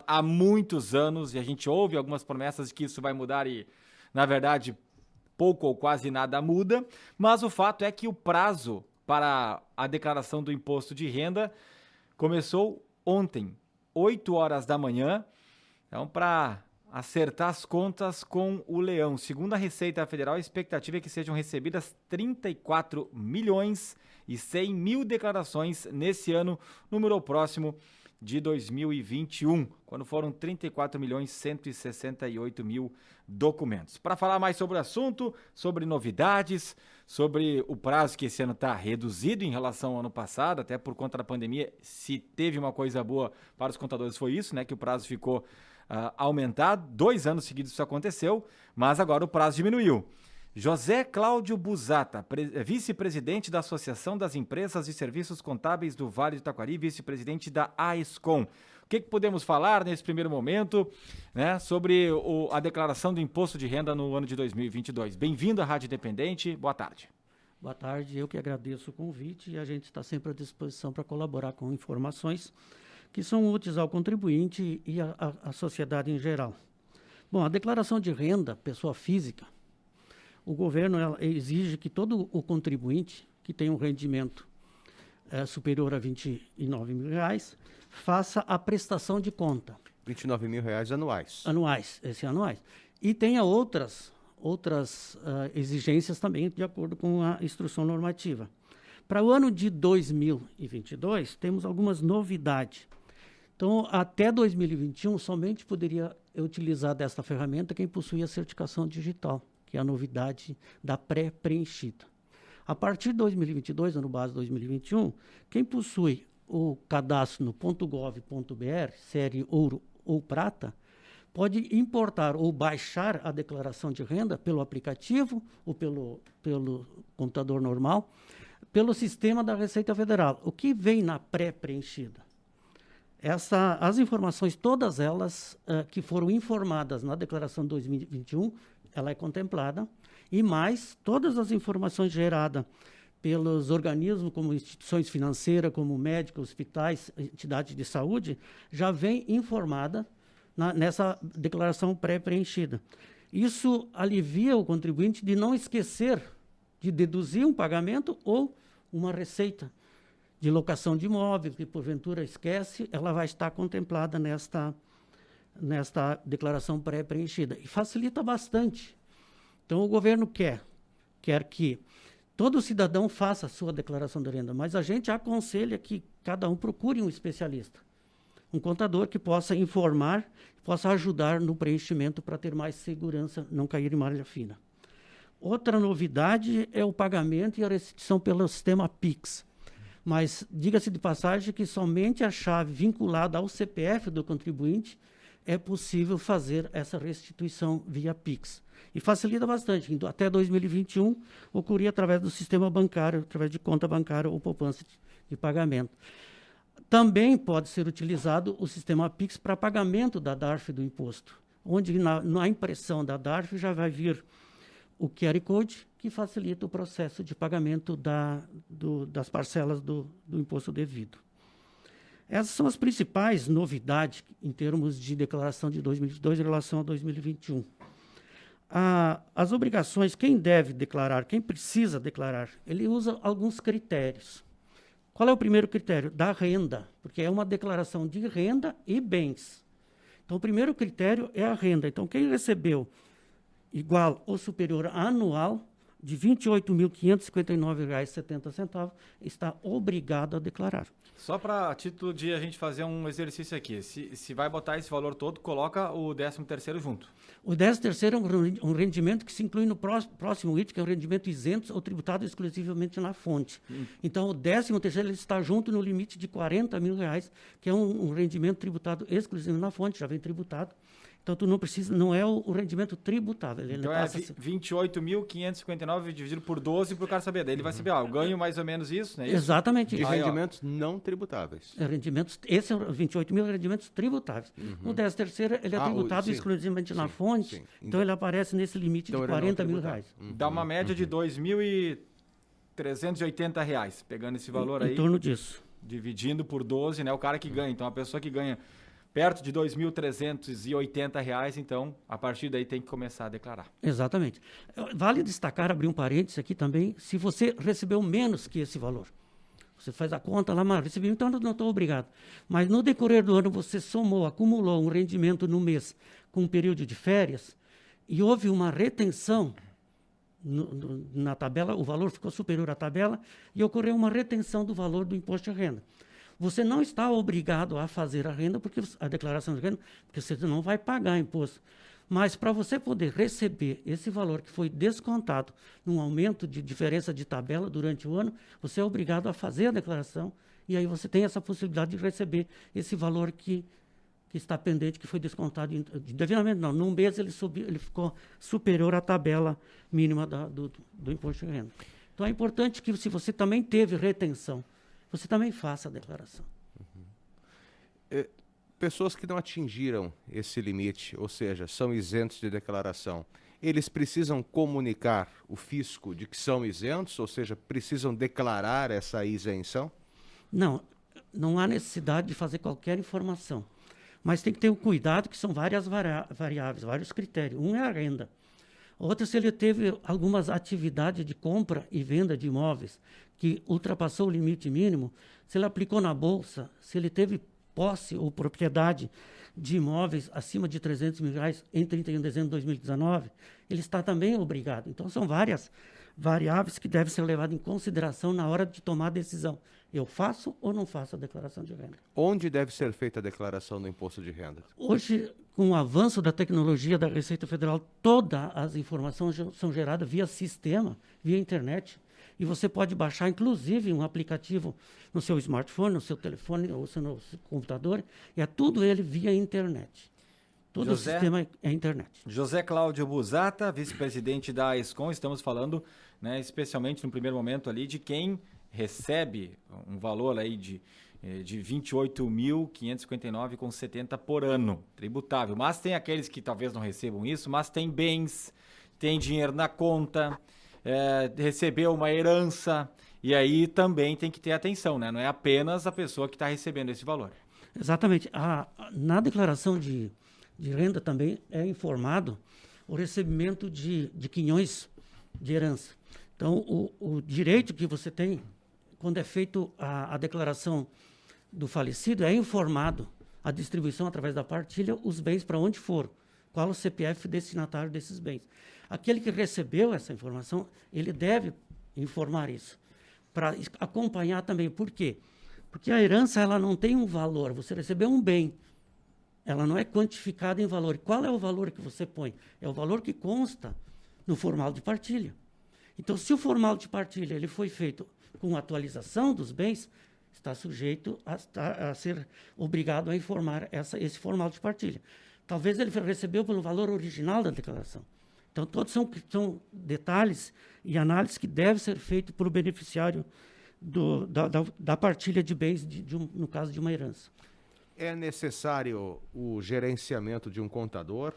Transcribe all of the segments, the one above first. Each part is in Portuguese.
há muitos anos, e a gente ouve algumas promessas de que isso vai mudar e, na verdade, pouco ou quase nada muda, mas o fato é que o prazo para a declaração do imposto de renda começou ontem, 8 horas da manhã, então para acertar as contas com o leão. Segundo a Receita Federal, a expectativa é que sejam recebidas 34 milhões e 100 mil declarações nesse ano, número próximo de 2021, quando foram 34 milhões 168 mil documentos. Para falar mais sobre o assunto, sobre novidades, sobre o prazo que esse ano está reduzido em relação ao ano passado, até por conta da pandemia, se teve uma coisa boa para os contadores foi isso, né, que o prazo ficou aumentado, 2 anos seguidos isso aconteceu, mas agora o prazo diminuiu. José Cláudio Busata, vice-presidente da Associação das Empresas de Serviços Contábeis do Vale do Taquari, vice-presidente da AESCOM. O que podemos falar nesse primeiro momento, né, sobre a declaração do imposto de renda no ano de 2022? Bem-vindo à Rádio Independente, boa tarde. Boa tarde, eu que agradeço o convite e a gente está sempre à disposição para colaborar com informações que são úteis ao contribuinte e à sociedade em geral. Bom, a declaração de renda, pessoa física, o governo exige que todo o contribuinte que tem um rendimento superior a R$29 mil faça a prestação de conta. R$29 mil anuais. Anuais. E tenha outras exigências também, de acordo com a instrução normativa. Para o ano de 2022, temos algumas novidades. Então, até 2021, somente poderia utilizar desta ferramenta quem possui a certificação digital, que é a novidade da pré-preenchida. A partir de 2022, ano base 2021, quem possui o cadastro no .gov.br, série ouro ou prata, pode importar ou baixar a declaração de renda pelo aplicativo ou pelo computador normal, pelo sistema da Receita Federal. O que vem na pré-preenchida? As informações, todas elas que foram informadas na declaração de 2021, ela é contemplada, e mais todas as informações geradas pelos organismos, como instituições financeiras, como médicos, hospitais, entidades de saúde, já vem informada nessa declaração pré-preenchida. Isso alivia o contribuinte de não esquecer de deduzir um pagamento ou uma receita de locação de imóvel, que porventura esquece, ela vai estar contemplada nesta declaração pré-preenchida. E facilita bastante. Então, o governo quer que todo cidadão faça a sua declaração de renda, mas a gente aconselha que cada um procure um especialista, um contador que possa informar, possa ajudar no preenchimento para ter mais segurança, não cair em malha fina. Outra novidade é o pagamento e a restituição pelo sistema Pix. Mas diga-se de passagem que somente a chave vinculada ao CPF do contribuinte é possível fazer essa restituição via Pix. E facilita bastante. Até 2021, ocorria através do sistema bancário, através de conta bancária ou poupança de pagamento. Também pode ser utilizado o sistema Pix para pagamento da DARF do imposto, onde na impressão da DARF já vai vir o QR Code, que facilita o processo de pagamento das parcelas do imposto devido. Essas são as principais novidades em termos de declaração de 2022 em relação a 2021. As obrigações, quem deve declarar, quem precisa declarar, ele usa alguns critérios. Qual é o primeiro critério? Da renda, porque é uma declaração de renda e bens. Então, o primeiro critério é a renda. Então, quem recebeu igual ou superior anual de R$ 28.559,70 está obrigado a declarar. Só para título de a gente fazer um exercício aqui, se vai botar esse valor todo, coloca o 13º junto. O 13º é um rendimento que se inclui no próximo item, que é o rendimento isento ou tributado exclusivamente na fonte. Então, o 13º ele está junto no limite de R$ 40 mil, que é um rendimento tributado exclusivamente na fonte, já vem tributado. Então, tu não precisa, não é o rendimento tributável. Ele então, é 28.559 dividido por 12 para o cara saber. Daí ele vai saber, eu ganho mais ou menos isso, né? Exatamente. De rendimentos não tributáveis. Esse é o 28 mil rendimentos tributáveis. O 13º, ele é tributado exclusivamente na fonte, então ele aparece nesse limite de R$ 40 mil. Dá uma média de R$ 2.380, pegando esse valor aí. Em torno disso. Dividindo por 12, né? O cara que ganha. Então, a pessoa que ganha perto de R$ 2.380, então, a partir daí tem que começar a declarar. Exatamente. Vale destacar, abrir um parênteses aqui também, se você recebeu menos que esse valor. Você faz a conta lá, mas recebi, então não estou obrigado. Mas no decorrer do ano você somou, acumulou um rendimento no mês com um período de férias e houve uma retenção na tabela, o valor ficou superior à tabela e ocorreu uma retenção do valor do imposto de renda. Você não está obrigado a fazer a renda, a declaração de renda, porque você não vai pagar imposto. Mas para você poder receber esse valor que foi descontado num aumento de diferença de tabela durante o ano, você é obrigado a fazer a declaração e aí você tem essa possibilidade de receber esse valor que está pendente, que foi descontado devidamente. Não, num mês ele ficou superior à tabela mínima do imposto de renda. Então é importante que, se você também teve retenção, você também faça a declaração. Pessoas que não atingiram esse limite, ou seja, são isentos de declaração, eles precisam comunicar o fisco de que são isentos, ou seja, precisam declarar essa isenção? Não há necessidade de fazer qualquer informação. Mas tem que ter o cuidado que são várias variáveis, vários critérios. Um é a renda. Outro, se ele teve algumas atividades de compra e venda de imóveis que ultrapassou o limite mínimo, se ele aplicou na Bolsa, se ele teve posse ou propriedade de imóveis acima de R$300 mil em 31 de dezembro de 2019, ele está também obrigado. Então, são várias variáveis que devem ser levadas em consideração na hora de tomar a decisão. Eu faço ou não faço a declaração de renda? Onde deve ser feita a declaração do imposto de renda? Hoje, com o avanço da tecnologia da Receita Federal, todas as informações são geradas via sistema, via internet. E você pode baixar, inclusive, um aplicativo no seu smartphone, no seu telefone ou no seu computador, e é tudo ele via internet. Todo o sistema é internet. José Cláudio Busata, vice-presidente da AESCOM, estamos falando, né, especialmente no primeiro momento ali, de quem recebe um valor aí de R$ 28.559,70 por ano, tributável. Mas tem aqueles que talvez não recebam isso, mas tem bens, tem dinheiro na conta, recebeu uma herança, e aí também tem que ter atenção, né? Não é apenas a pessoa que está recebendo esse valor. Exatamente. Na declaração de renda também é informado o recebimento de quinhões de herança. Então, o direito que você tem, quando é feito a declaração do falecido, é informado a distribuição através da partilha, os bens para onde foram, qual o CPF destinatário desses bens. Aquele que recebeu essa informação, ele deve informar isso, para acompanhar também. Por quê? Porque a herança ela não tem um valor, você recebeu um bem, ela não é quantificada em valor. Qual é o valor que você põe? É o valor que consta no formal de partilha. Então, se o formal de partilha ele foi feito com atualização dos bens, está sujeito a ser obrigado a informar esse formal de partilha. Talvez ele recebeu pelo valor original da declaração. Então, todos são detalhes e análises que devem ser feitos para o beneficiário da partilha de bens, no caso de uma herança. É necessário o gerenciamento de um contador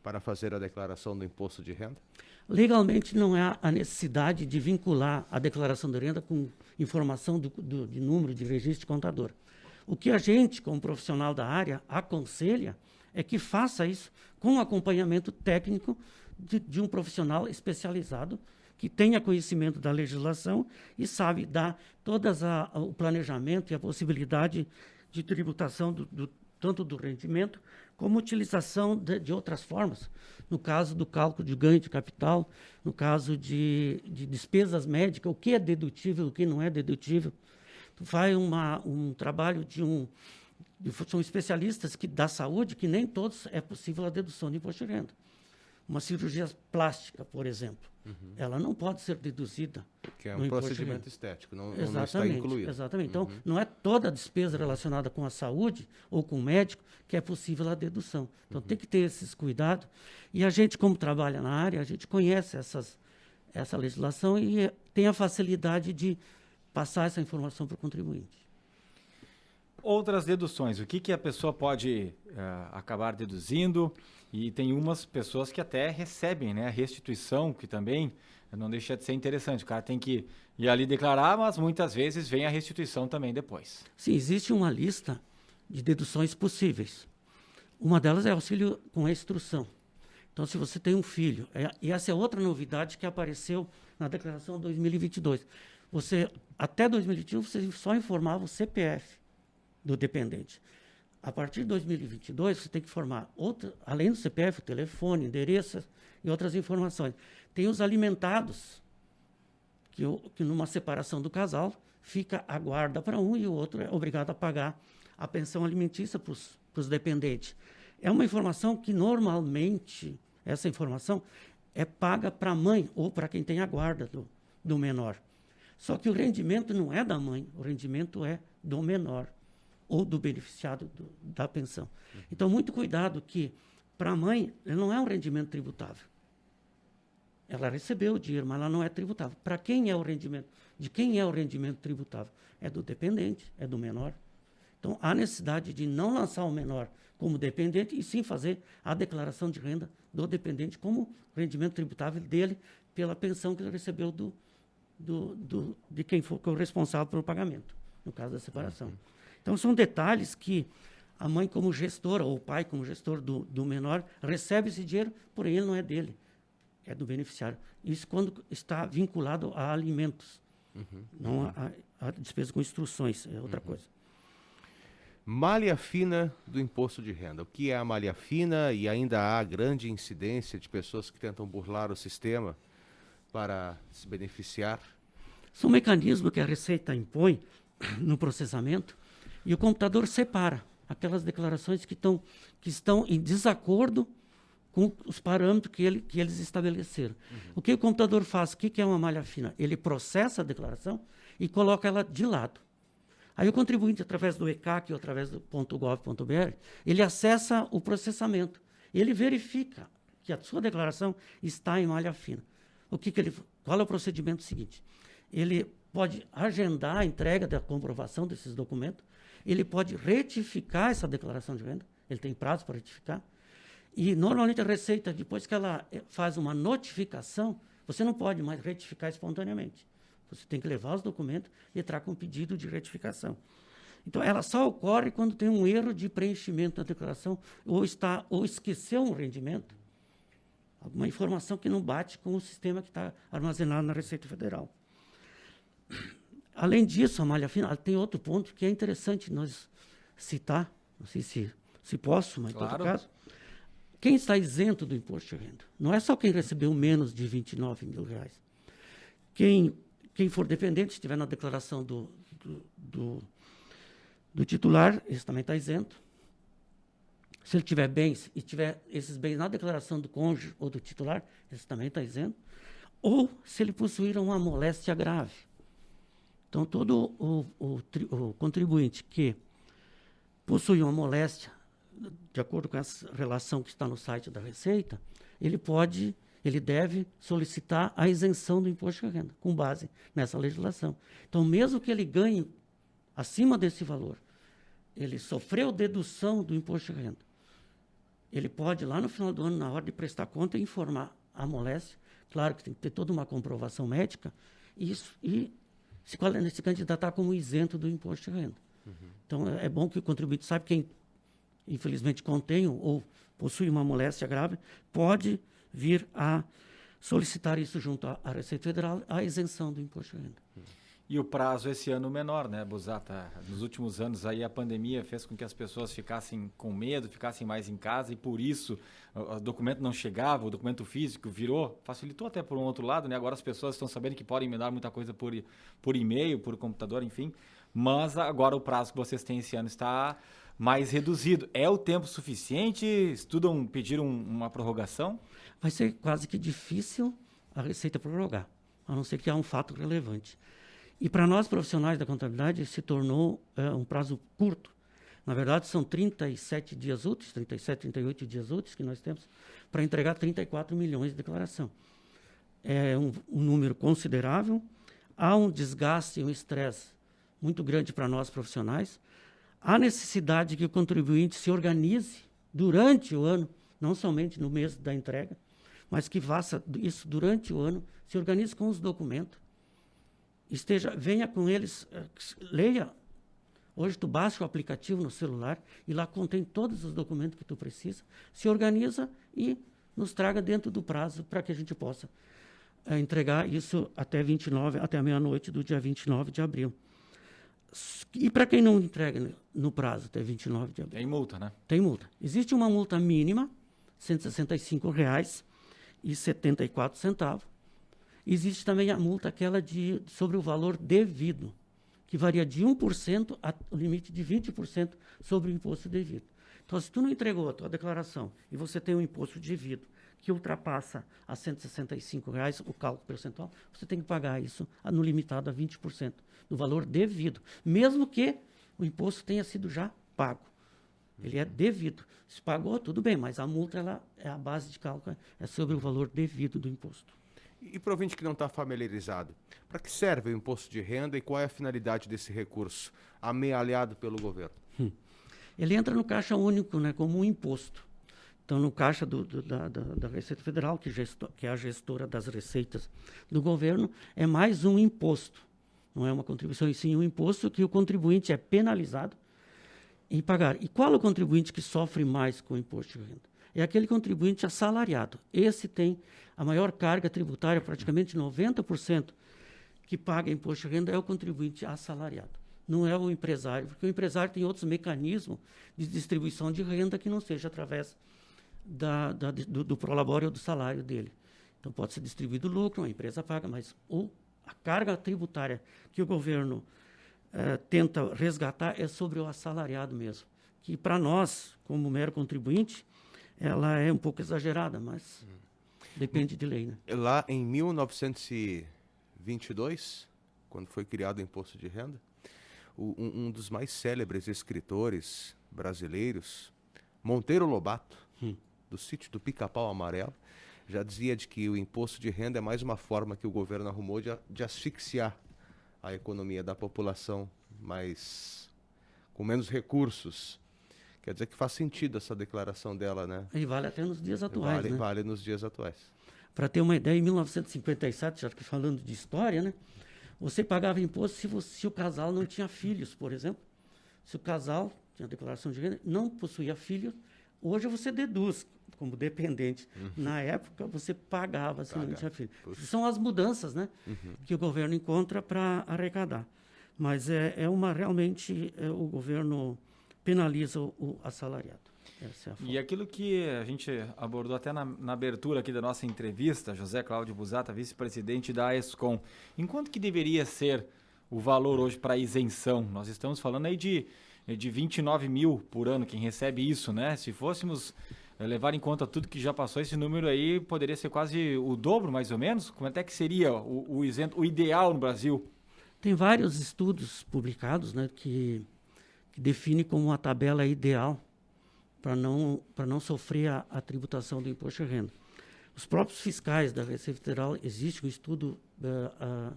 para fazer a declaração do imposto de renda? Legalmente, não há a necessidade de vincular a declaração de renda com informação de número de registro de contador. O que a gente, como profissional da área, aconselha é que faça isso com acompanhamento técnico de um profissional especializado que tenha conhecimento da legislação e sabe dar o planejamento e a possibilidade de tributação tanto do rendimento como utilização de outras formas. No caso do cálculo de ganho de capital, no caso de despesas médicas, o que é dedutível, o que não é dedutível. Faz um trabalho são especialistas da saúde que nem todos é possível a dedução de imposto de renda. Uma cirurgia plástica, por exemplo, ela não pode ser deduzida. Que é um procedimento estético, não está incluído. Exatamente. Então, não é toda a despesa relacionada com a saúde ou com o médico que é possível a dedução. Então, tem que ter esses cuidados. E a gente, como trabalha na área, a gente conhece essa legislação e tem a facilidade de passar essa informação para o contribuinte. Outras deduções, o que a pessoa pode acabar deduzindo? E tem umas pessoas que até recebem, né, a restituição, que também não deixa de ser interessante. O cara tem que ir ali declarar, mas muitas vezes vem a restituição também depois. Sim, existe uma lista de deduções possíveis. Uma delas é auxílio com a instrução. Então, se você tem um filho, e essa é outra novidade que apareceu na declaração 2022. Até 2021, você só informava o CPF do dependente. A partir de 2022, você tem que informar, além do CPF, o telefone, endereço e outras informações. Tem os alimentados, que numa separação do casal, fica a guarda para um e o outro é obrigado a pagar a pensão alimentícia para os dependentes. É uma informação que, normalmente, essa informação é paga para a mãe ou para quem tem a guarda do menor. Só que o rendimento não é da mãe, o rendimento é do menor ou do beneficiário da pensão. Então, muito cuidado que, para a mãe, ele não é um rendimento tributável. Ela recebeu o dinheiro, mas ela não é tributável. Para quem é o rendimento? De quem é o rendimento tributável? É do dependente, é do menor. Então, há necessidade de não lançar o menor como dependente e sim fazer a declaração de renda do dependente como rendimento tributável dele pela pensão que ele recebeu de quem for o responsável pelo pagamento, no caso da separação. Então, são detalhes que a mãe como gestora ou o pai como gestor do menor recebe esse dinheiro, porém ele não é dele, é do beneficiário. Isso quando está vinculado a alimentos, não a despesa com instruções, é outra coisa. Malha fina do imposto de renda. O que é a malha fina? E ainda há grande incidência de pessoas que tentam burlar o sistema para se beneficiar? São mecanismos que a Receita impõe no processamento e o computador separa aquelas declarações que estão em desacordo com os parâmetros que eles estabeleceram. O que o computador faz? O que é uma malha fina? Ele processa a declaração e coloca ela de lado. Aí o contribuinte, através do ECAC ou através do .gov.br, ele acessa o processamento. Ele verifica que a sua declaração está em malha fina. Qual é o procedimento seguinte? Ele pode agendar a entrega da comprovação desses documentos, ele pode retificar essa declaração de renda, ele tem prazo para retificar, e normalmente a Receita, depois que ela faz uma notificação, você não pode mais retificar espontaneamente. Você tem que levar os documentos e entrar com um pedido de retificação. Então, ela só ocorre quando tem um erro de preenchimento da declaração ou esqueceu um rendimento, alguma informação que não bate com o sistema que está armazenado na Receita Federal. Além disso, a malha fina, ela tem outro ponto que é interessante nós citar, não sei se posso, mas claro. em todo caso. Quem está isento do imposto de renda? Não é só quem recebeu menos de R$29 mil. Quem for dependente, estiver na declaração do titular, esse também está isento. Se ele tiver bens e tiver esses bens na declaração do cônjuge ou do titular, esse também está isento. Ou se ele possuir uma moléstia grave. Então, todo o contribuinte que possui uma moléstia, de acordo com essa relação que está no site da Receita, ele deve solicitar a isenção do imposto de renda, com base nessa legislação. Então, mesmo que ele ganhe acima desse valor, ele sofreu dedução do imposto de renda, ele pode, lá no final do ano, na hora de prestar conta, informar a moléstia. Claro que tem que ter toda uma comprovação médica e se candidatar como isento do imposto de renda. Então, é bom que o contribuinte saiba, quem infelizmente contém ou possui uma moléstia grave, pode vir a solicitar isso junto à Receita Federal, a isenção do imposto de renda. E o prazo esse ano menor, né, Busata? Nos últimos anos aí a pandemia fez com que as pessoas ficassem com medo, ficassem mais em casa e por isso o documento não chegava, o documento físico facilitou até por um outro lado, né? Agora as pessoas estão sabendo que podem mandar muita coisa por e-mail, por computador, enfim. Mas agora o prazo que vocês têm esse ano está mais reduzido. É o tempo suficiente? Pediram uma prorrogação? Vai ser quase que difícil a Receita prorrogar, a não ser que há um fato relevante. E para nós, profissionais da contabilidade, se tornou um prazo curto. Na verdade, são 37 dias úteis, 37, 38 dias úteis que nós temos para entregar 34 milhões de declaração. É um número considerável. Há um desgaste e um estresse muito grande para nós, profissionais. Há necessidade que o contribuinte se organize durante o ano, não somente no mês da entrega, mas que faça isso durante o ano, se organize com os documentos, venha com eles, leia Hoje tu baixa o aplicativo no celular e lá contém todos os documentos que tu precisa, se organiza e nos traga dentro do prazo para que a gente possa entregar isso até a meia-noite do dia 29 de abril. E para quem não entrega no prazo até 29 de abril? Tem multa, né? Tem multa. Existe uma multa mínima, R$ 165,74. Existe também a multa aquela sobre o valor devido, que varia de 1% ao limite de 20% sobre o imposto devido. Então, se tu não entregou a tua declaração e você tem um imposto devido que ultrapassa a R$ 165,00, o cálculo percentual, você tem que pagar isso no limitado a 20% do valor devido, mesmo que o imposto tenha sido já pago. Ele é devido. Se pagou, tudo bem, mas a multa, a base de cálculo é sobre o valor devido do imposto. E para o ouvinte que não está familiarizado, para que serve o imposto de renda e qual é a finalidade desse recurso amealhado pelo governo? Ele entra no Caixa Único, né, como um imposto. Então, no Caixa da Receita Federal, que é a gestora das receitas do governo, é mais um imposto. Não é uma contribuição, e sim um imposto que o contribuinte é penalizado em pagar. E qual é o contribuinte que sofre mais com o imposto de renda? É aquele contribuinte assalariado. Esse tem a maior carga tributária, praticamente 90% que paga imposto de renda é o contribuinte assalariado. Não é o empresário, porque o empresário tem outros mecanismos de distribuição de renda que não seja através do prolabore ou do salário dele. Então, pode ser distribuído o lucro, a empresa paga, mas a carga tributária que o governo tenta resgatar é sobre o assalariado mesmo, que para nós, como mero contribuinte, ela é um pouco exagerada, mas depende de lei, né? Lá em 1922, quando foi criado o imposto de renda, um dos mais célebres escritores brasileiros, Monteiro Lobato, do Sítio do Pica-Pau Amarelo, já dizia de que o imposto de renda é mais uma forma que o governo arrumou de asfixiar a economia da população com menos recursos. Quer dizer que faz sentido essa declaração dela, né? E vale até nos dias atuais, né? Vale nos dias atuais. Para ter uma ideia, em 1957, já que falando de história, né? Você pagava imposto se o casal não tinha filhos, por exemplo. Se o casal tinha declaração de renda, não possuía filhos, hoje você deduz como dependente. Na época, você pagava se não tinha filhos. São as mudanças, né? Que o governo encontra para arrecadar. Mas realmente o governo penaliza o assalariado. Essa é a forma. E aquilo que a gente abordou até na abertura aqui da nossa entrevista, José Cláudio Busata, vice-presidente da AESCOM, enquanto que deveria ser o valor hoje para isenção? Nós estamos falando aí de 29 mil por ano, quem recebe isso, né? Se fôssemos levar em conta tudo que já passou, esse número aí poderia ser quase o dobro, mais ou menos? Como é que seria o isento, o ideal no Brasil? Tem vários estudos publicados, né, que define como uma tabela ideal para não sofrer a tributação do imposto de renda. Os próprios fiscais da Receita Federal, existe um estudo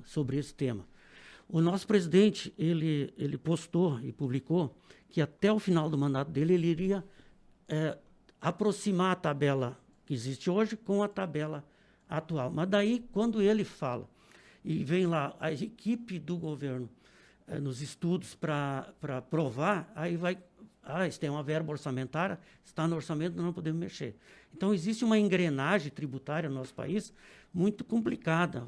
sobre esse tema. O nosso presidente, ele postou e publicou que até o final do mandato dele, ele iria aproximar a tabela que existe hoje com a tabela atual. Mas daí, quando ele fala, e vem lá a equipe do governo nos estudos para provar, aí vai... isso tem uma verba orçamentária, está no orçamento, nós não podemos mexer. Então, existe uma engrenagem tributária no nosso país muito complicada.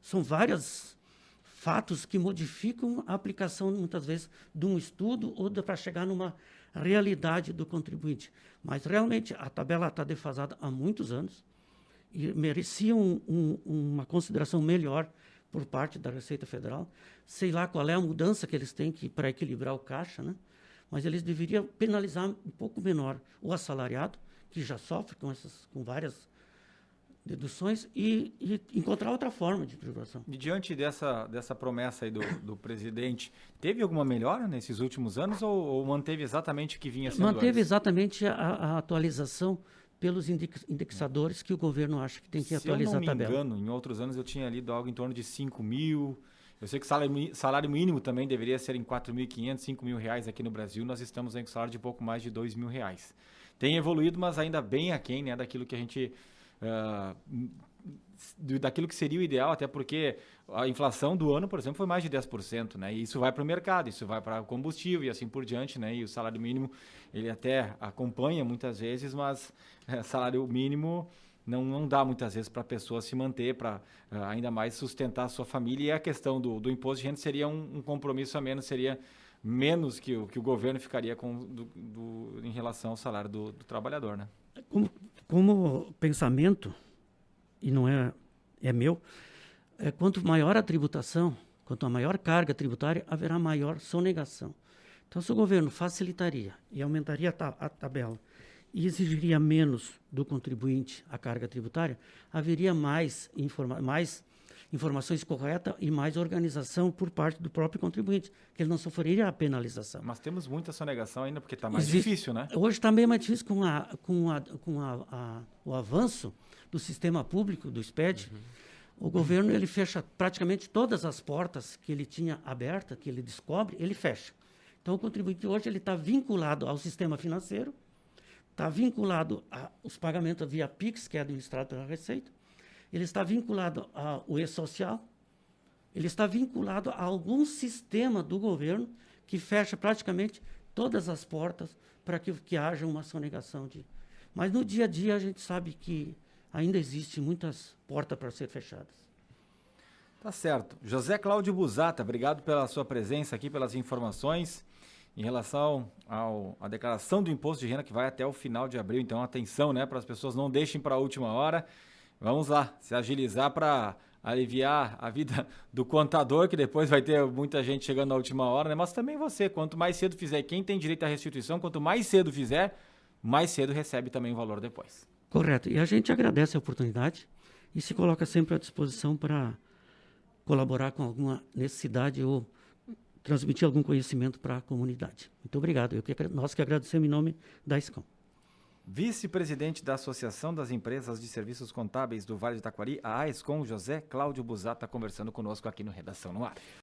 São vários fatos que modificam a aplicação, muitas vezes, de um estudo ou para chegar numa realidade do contribuinte. Mas, realmente, a tabela está defasada há muitos anos e merecia uma consideração melhor por parte da Receita Federal. Sei lá qual é a mudança que eles têm para equilibrar o caixa, né? Mas eles deveriam penalizar um pouco menor o assalariado, que já sofre com várias deduções, e encontrar outra forma de tributação. E diante dessa promessa aí do presidente, teve alguma melhora nesses últimos anos ou manteve exatamente o que vinha sendo Manteve antes? Exatamente a atualização pelos indexadores que o governo acha que tem que atualizar a tabela. Se eu não me engano, em outros anos eu tinha lido algo em torno de 5 mil. Eu sei que o salário mínimo também deveria ser em 4.500, 5 mil reais aqui no Brasil. Nós estamos aí com salário de pouco mais de 2 mil reais. Tem evoluído, mas ainda bem aquém, né, daquilo que a gente daquilo que seria o ideal, até porque a inflação do ano, por exemplo, foi mais de 10%, né? E isso vai para o mercado, isso vai para o combustível e assim por diante, né? E o salário mínimo, ele até acompanha muitas vezes, mas salário mínimo não dá muitas vezes para a pessoa se manter, para ainda mais sustentar a sua família. E a questão do imposto de renda seria um compromisso a menos, seria menos que o governo ficaria em relação ao salário do trabalhador, né? Como pensamento, e não é meu, quanto maior a tributação, quanto a maior carga tributária, haverá maior sonegação. Então, se o governo facilitaria e aumentaria a tabela e exigiria menos do contribuinte a carga tributária, haveria mais informações corretas e mais organização por parte do próprio contribuinte, que ele não sofreria a penalização. Mas temos muita sonegação ainda, porque está mais difícil, né? Hoje está bem mais difícil com o avanço do sistema público, do SPED. O governo ele fecha praticamente todas as portas que ele tinha aberta, que ele descobre, ele fecha. Então, o contribuinte hoje ele está vinculado ao sistema financeiro, está vinculado aos pagamentos via PIX, que é administrado pela Receita, ele está vinculado ao E-Social, ele está vinculado a algum sistema do governo que fecha praticamente todas as portas para que haja uma sonegação. Mas no dia a dia a gente sabe que ainda existem muitas portas para ser fechadas. Tá certo. José Cláudio Busata, obrigado pela sua presença aqui, pelas informações em relação à declaração do imposto de renda que vai até o final de abril. Então, atenção, né, para as pessoas não deixem para a última hora. Vamos lá, se agilizar para aliviar a vida do contador, que depois vai ter muita gente chegando na última hora, né? Mas também você, quanto mais cedo fizer, quem tem direito à restituição, quanto mais cedo fizer, mais cedo recebe também o valor depois. Correto. E a gente agradece a oportunidade e se coloca sempre à disposição para colaborar com alguma necessidade ou transmitir algum conhecimento para a comunidade. Muito obrigado. Nós que agradecemos em nome da SCOM. Vice-presidente da Associação das Empresas de Serviços Contábeis do Vale do Taquari, a AESCOM, José Cláudio Busata, conversando conosco aqui no Redação no Ar.